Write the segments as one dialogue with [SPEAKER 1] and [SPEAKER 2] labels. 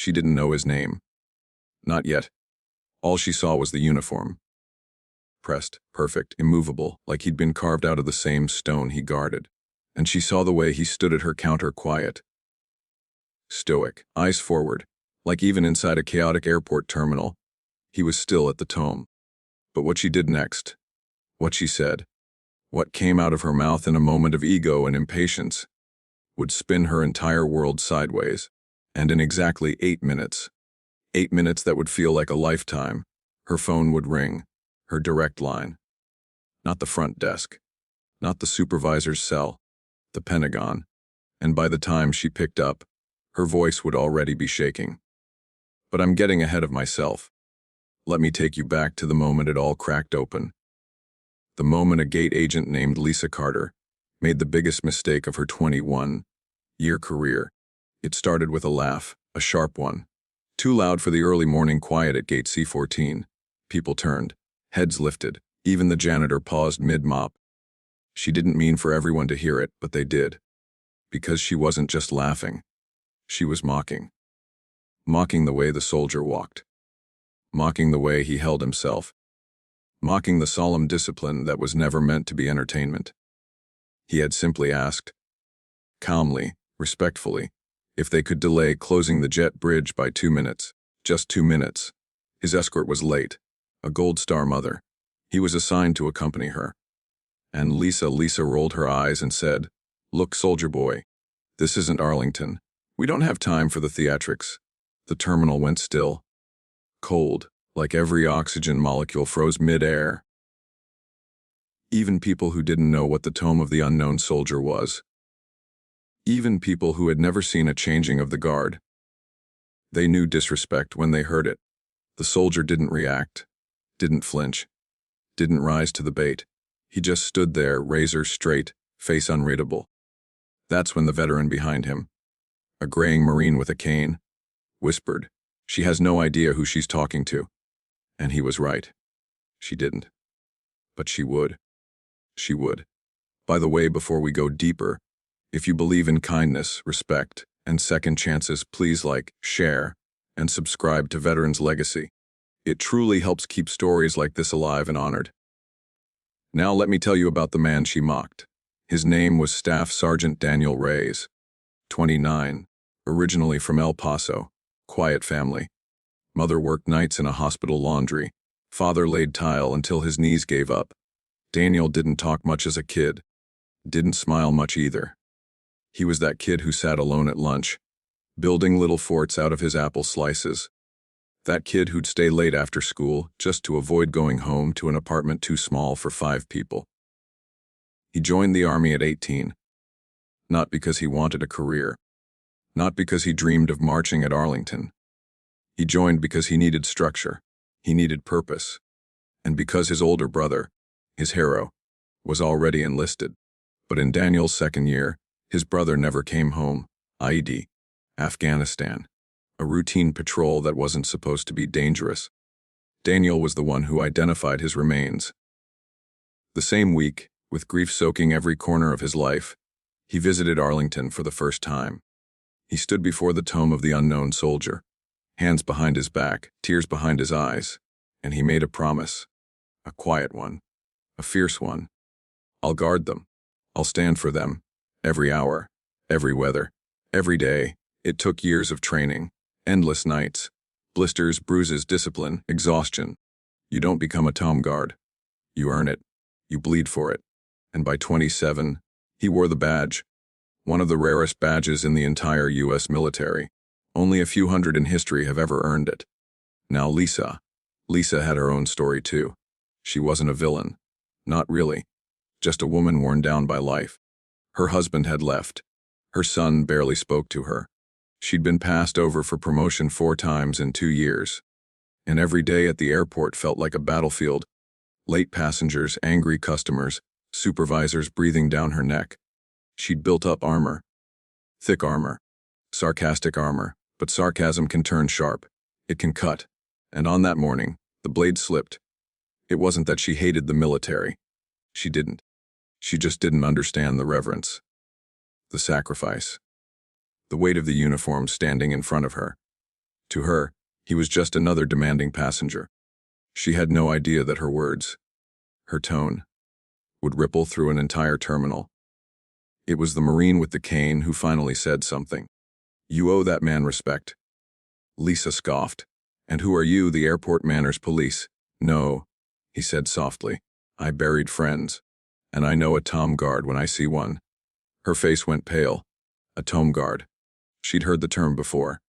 [SPEAKER 1] She didn't know his name. Not yet. All she saw was the uniform. Pressed, perfect, immovable, like he'd been carved out of the same stone he guarded. And she saw the way he stood at her counter, quiet, stoic, eyes forward, like even inside a chaotic airport terminal, he was still at the tome. But what she did next, what she said, what came out of her mouth in a moment of ego and impatience, would spin her entire world sideways. And in exactly 8 minutes, 8 minutes that would feel like a lifetime, her phone would ring, her direct line. Not the front desk, not the supervisor's cell, the Pentagon. And by the time she picked up, her voice would already be shaking. But I'm getting ahead of myself. Let me take you back to the moment it all cracked open. The moment a gate agent named Lisa Carter made the biggest mistake of her 21-year career. It started with a laugh, a sharp one. Too loud for the early morning quiet at Gate C14. People turned, heads lifted. Even the janitor paused mid-mop. She didn't mean for everyone to hear it, but they did. Because she wasn't just laughing. She was mocking. Mocking the way the soldier walked. Mocking the way he held himself. Mocking the solemn discipline that was never meant to be entertainment. He had simply asked, calmly, respectfully, if they could delay closing the jet bridge by 2 minutes. Just 2 minutes. His escort was late, a Gold Star mother. He was assigned to accompany her. And Lisa rolled her eyes and said, "Look, soldier boy, this isn't Arlington. We don't have time for the theatrics." The terminal went still. Cold, like every oxygen molecule froze mid-air. Even people who didn't know what the tome of the unknown soldier was. Even people who had never seen a changing of the guard. They knew disrespect when they heard it. The soldier didn't react, didn't flinch, didn't rise to the bait. He just stood there, razor straight, face unreadable. That's when the veteran behind him, a graying Marine with a cane, whispered, "She has no idea who she's talking to." And he was right. She didn't. But she would. She would. By the way, before we go deeper, if you believe in kindness, respect, and second chances, please like, share, and subscribe to Veterans Legacy. It truly helps keep stories like this alive and honored. Now let me tell you about the man she mocked. His name was Staff Sergeant Daniel Reyes, 29, originally from El Paso, quiet family. Mother worked nights in a hospital laundry. Father laid tile until his knees gave up. Daniel didn't talk much as a kid. Didn't smile much either. He was that kid who sat alone at lunch, building little forts out of his apple slices. That kid who'd stay late after school just to avoid going home to an apartment too small for 5 people. He joined the Army at 18. Not because he wanted a career. Not because he dreamed of marching at Arlington. He joined because he needed structure. He needed purpose. And because his older brother, his hero, was already enlisted. But in Daniel's second year, his brother never came home, i.e., Afghanistan, a routine patrol that wasn't supposed to be dangerous. Daniel was the one who identified his remains. The same week, with grief soaking every corner of his life, he visited Arlington for the first time. He stood before the tome of the unknown soldier, hands behind his back, tears behind his eyes, and he made a promise, a quiet one, a fierce one. "I'll guard them. I'll stand for them, every hour, every weather, every day." It took years of training, endless nights, blisters, bruises, discipline, exhaustion. You don't become a tome guard. You earn it. You bleed for it. And by 27, he wore the badge, one of the rarest badges in the entire U.S. military. Only a few hundred in history have ever earned it. Now Lisa had her own story too. She wasn't a villain. Not really. Just a woman worn down by life. Her husband had left. Her son barely spoke to her. She'd been passed over for promotion 4 times in 2 years. And every day at the airport felt like a battlefield. Late passengers, angry customers, supervisors breathing down her neck. She'd built up armor. Thick armor. Sarcastic armor. But sarcasm can turn sharp. It can cut. And on that morning, the blade slipped. It wasn't that she hated the military. She didn't. She just didn't understand the reverence. The sacrifice. The weight of the uniform standing in front of her. To her, he was just another demanding passenger. She had no idea that her words, her tone, would ripple through an entire terminal. It was the Marine with the cane who finally said something. "You owe that man respect." Lisa scoffed. "And who are you, the airport manners police?" "No," he said softly. "I buried friends. And I know a Tom Guard when I see one." Her face went pale. A Tom Guard. She'd heard the term before.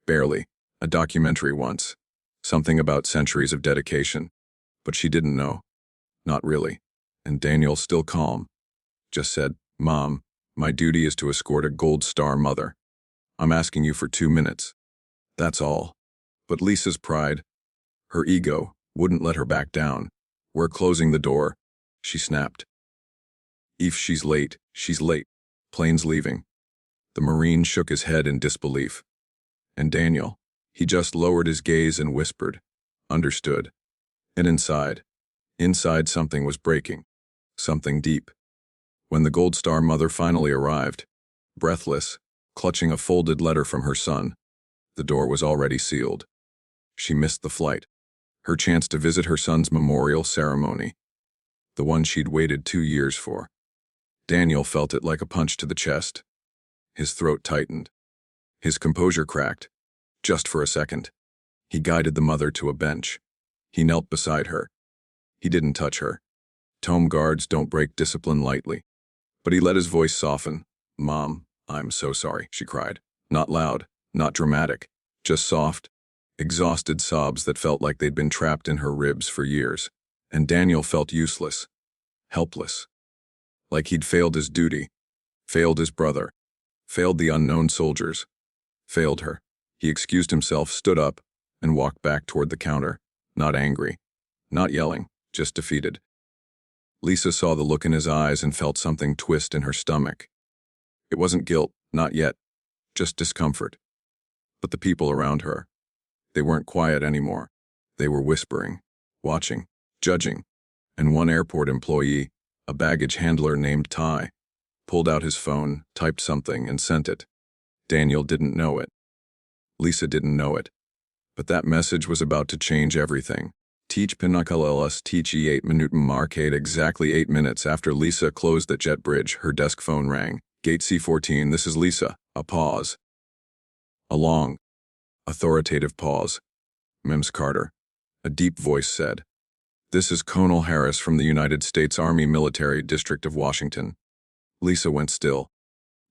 [SPEAKER 1] Barely. A documentary once. Something about centuries of dedication. But she didn't know. Not really. And Daniel, still calm, just said, "Mom, my duty is to escort a Gold Star mother. I'm asking you for 2 minutes. That's all." But Lisa's pride, her ego, wouldn't let her back down. "We're closing the door," she snapped. "If she's late, she's late. Plane's leaving." The Marine shook his head in disbelief. And Daniel, he just lowered his gaze and whispered, "Understood." And inside something was breaking. Something deep. When the Gold Star mother finally arrived, breathless, clutching a folded letter from her son, the door was already sealed. She missed the flight, her chance to visit her son's memorial ceremony, the one she'd waited 2 years for. Daniel felt it like a punch to the chest. His throat tightened. His composure cracked. Just for a second. He guided the mother to a bench. He knelt beside her. He didn't touch her. Tom Guards don't break discipline lightly. But he let his voice soften. "Mom, I'm so sorry," she cried. Not loud, not dramatic, just soft, exhausted sobs that felt like they'd been trapped in her ribs for years. And Daniel felt useless, helpless. Like he'd failed his duty, failed his brother, failed the unknown soldiers, failed her. He excused himself, stood up, and walked back toward the counter, not angry, not yelling, just defeated. Lisa saw the look in his eyes and felt something twist in her stomach. It wasn't guilt, not yet, just discomfort. But the people around her, they weren't quiet anymore. They were whispering, watching, judging. And one airport employee, a baggage handler named Ty, pulled out his phone, typed something, and sent it. Daniel didn't know it. Lisa didn't know it. But that message was about to change everything. Teach Pinnacle teach 8-minute mark. Exactly 8 minutes after Lisa closed the jet bridge, her desk phone rang. "Gate C14, this is Lisa." A pause. A long, authoritative pause. "Mims Carter," a deep voice said. "This is Colonel Harris from the United States Army Military District of Washington." Lisa went still.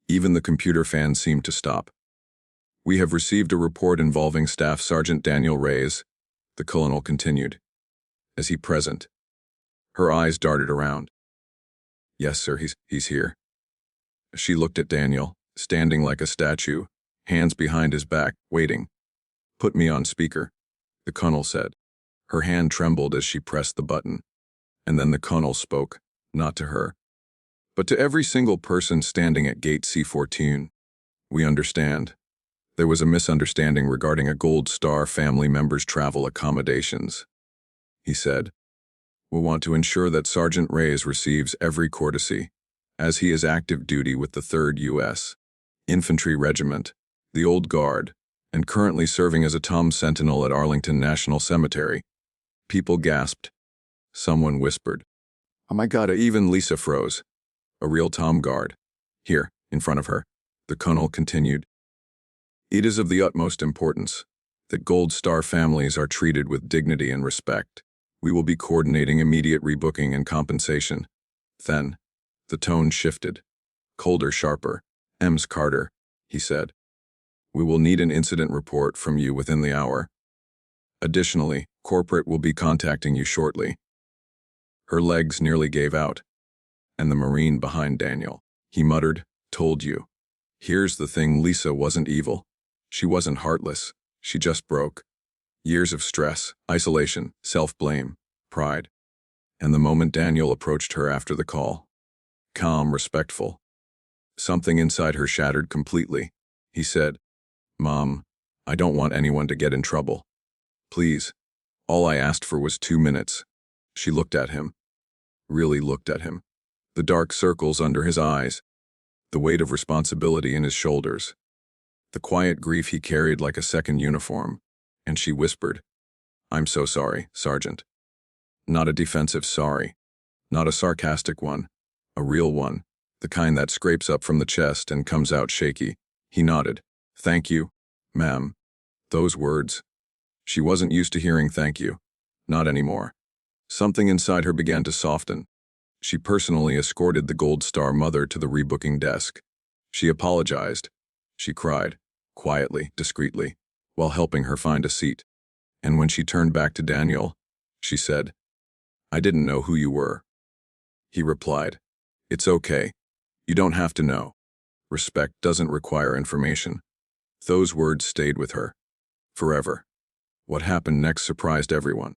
[SPEAKER 1] Even the computer fan seemed to stop. "We have received a report involving Staff Sergeant Daniel Reyes," the colonel continued. "Is he present?" Her eyes darted around. "Yes, sir, he's here." She looked at Daniel, standing like a statue, hands behind his back, waiting. "Put me on speaker," the colonel said. Her hand trembled as she pressed the button. And then the colonel spoke, not to her, but to every single person standing at Gate C14. "We understand. There was a misunderstanding regarding a Gold Star family member's travel accommodations," he said. "We'll want to ensure that Sergeant Reyes receives every courtesy, as he is active duty with the 3rd U.S. Infantry Regiment, the Old Guard, and currently serving as a Tom Sentinel at Arlington National Cemetery." People gasped. Someone whispered, "Oh my God," even Lisa froze. A real Tom Guard. Here, in front of her, the colonel continued. "It is of the utmost importance that Gold Star families are treated with dignity and respect. We will be coordinating immediate rebooking and compensation." Then, the tone shifted. Colder, sharper. "Ms. Carter," he said. "We will need an incident report from you within the hour. Additionally, corporate will be contacting you shortly." Her legs nearly gave out. And the Marine behind Daniel, he muttered, "Told you." Here's the thing, Lisa wasn't evil. She wasn't heartless. She just broke. Years of stress, isolation, self-blame, pride. And the moment Daniel approached her after the call, calm, respectful, something inside her shattered completely. He said, "Mom, I don't want anyone to get in trouble. Please, all I asked for was 2 minutes." She looked at him, really looked at him. The dark circles under his eyes, the weight of responsibility in his shoulders, the quiet grief he carried like a second uniform. and she whispered, "I'm so sorry, Sergeant." Not a defensive sorry. Not a sarcastic one. A real one. The kind that scrapes up from the chest and comes out shaky. He nodded. "Thank you, ma'am." Those words. She wasn't used to hearing thank you. Not anymore. Something inside her began to soften. She personally escorted the Gold Star mother to the rebooking desk. She apologized. She cried, quietly, discreetly, while helping her find a seat. And when she turned back to Daniel, she said, "I didn't know who you were." He replied, "It's okay. You don't have to know. Respect doesn't require information." Those words stayed with her. Forever. What happened next surprised everyone.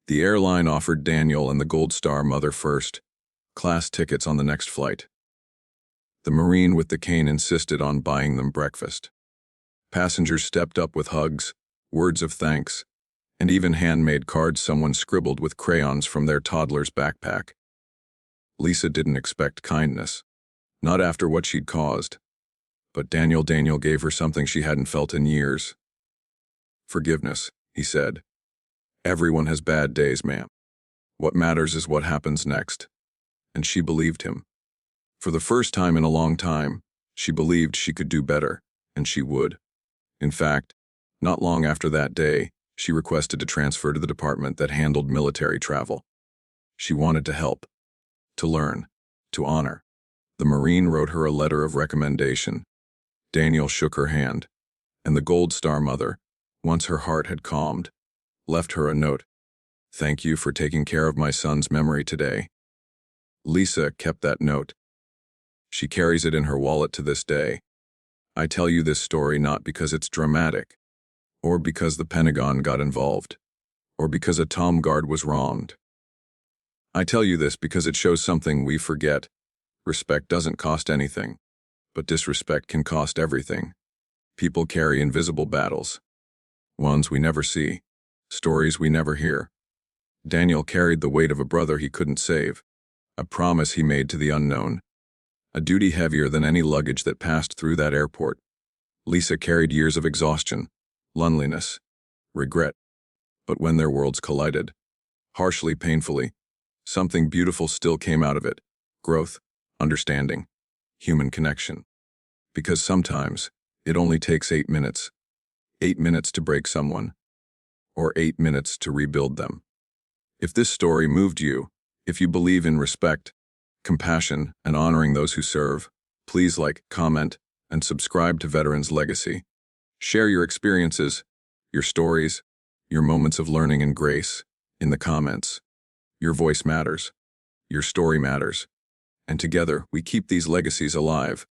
[SPEAKER 1] The airline offered Daniel and the Gold Star mother first class tickets on the next flight. The Marine with the cane insisted on buying them breakfast. Passengers stepped up with hugs, words of thanks, and even handmade cards someone scribbled with crayons from their toddler's backpack. Lisa didn't expect kindness, not after what she'd caused. But Daniel gave her something she hadn't felt in years. "Forgiveness," he said. "Everyone has bad days, ma'am. What matters is what happens next." And she believed him. For the first time in a long time, she believed she could do better, and she would. In fact, not long after that day, she requested to transfer to the department that handled military travel. She wanted to help, to learn, to honor. The Marine wrote her a letter of recommendation. Daniel shook her hand, and the Gold Star mother, once her heart had calmed, left her a note. "Thank you for taking care of my son's memory today." Lisa kept that note. She carries it in her wallet to this day. I tell you this story not because it's dramatic, or because the Pentagon got involved, or because a Tom Guard was wronged. I tell you this because it shows something we forget. Respect doesn't cost anything, but disrespect can cost everything. People carry invisible battles. Ones we never see. Stories we never hear. Daniel carried the weight of a brother he couldn't save. A promise he made to the unknown. A duty heavier than any luggage that passed through that airport. Lisa carried years of exhaustion, loneliness, regret. But when their worlds collided, harshly, painfully, something beautiful still came out of it. Growth, understanding, human connection. Because sometimes, it only takes 8 minutes. 8 minutes to break someone, or 8 minutes to rebuild them. If this story moved you, if you believe in respect, compassion, and honoring those who serve, please like, comment, and subscribe to Veterans Legacy. Share your experiences, your stories, your moments of learning and grace in the comments. Your voice matters. Your story matters. And together, we keep these legacies alive.